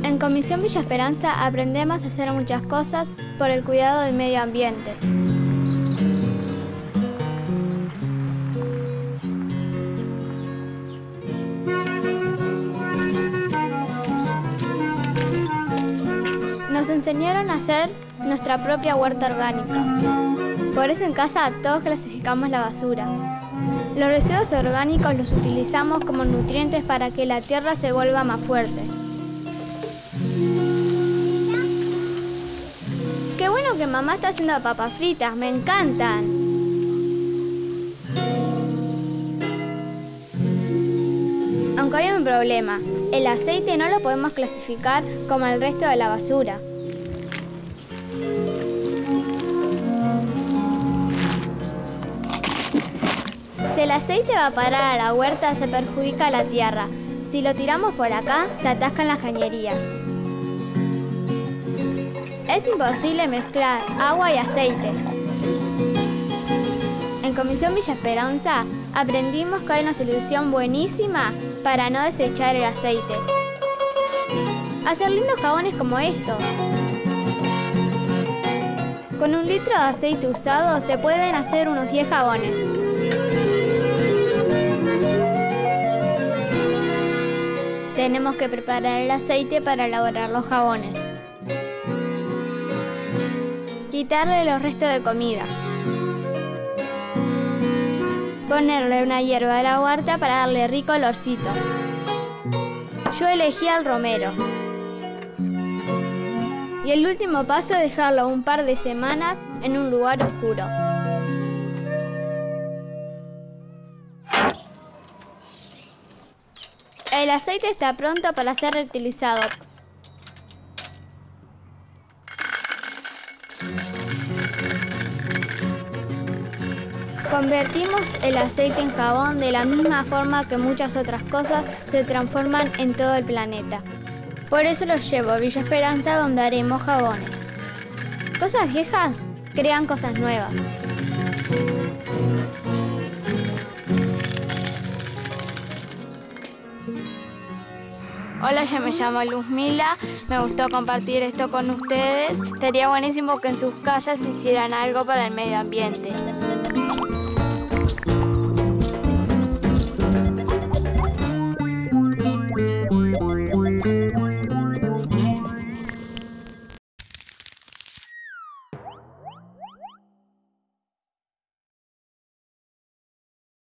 En Comisión Villa Esperanza aprendemos a hacer muchas cosas por el cuidado del medio ambiente. Nos enseñaron a hacer nuestra propia huerta orgánica. Por eso en casa todos clasificamos la basura. Los residuos orgánicos los utilizamos como nutrientes para que la tierra se vuelva más fuerte. Qué bueno que mamá está haciendo papas fritas, me encantan. Aunque hay un problema, el aceite no lo podemos clasificar como el resto de la basura. Si el aceite va a parar a la huerta, se perjudica a la tierra. Si lo tiramos por acá, se atascan las cañerías. Es imposible mezclar agua y aceite. En Comisión Villa Esperanza aprendimos que hay una solución buenísima para no desechar el aceite. Hacer lindos jabones como estos. Con 1 litro de aceite usado se pueden hacer unos 10 jabones. Tenemos que preparar el aceite para elaborar los jabones. Quitarle los restos de comida. Ponerle una hierba de la huerta para darle rico olorcito. Yo elegí al romero. Y el último paso es dejarlo un par de semanas en un lugar oscuro. El aceite está pronto para ser reutilizado. Convertimos el aceite en jabón de la misma forma que muchas otras cosas se transforman en todo el planeta. Por eso los llevo a Villa Esperanza, donde haremos jabones. Cosas viejas crean cosas nuevas. Hola, yo me llamo Luzmila, me gustó compartir esto con ustedes. Sería buenísimo que en sus casas hicieran algo para el medio ambiente.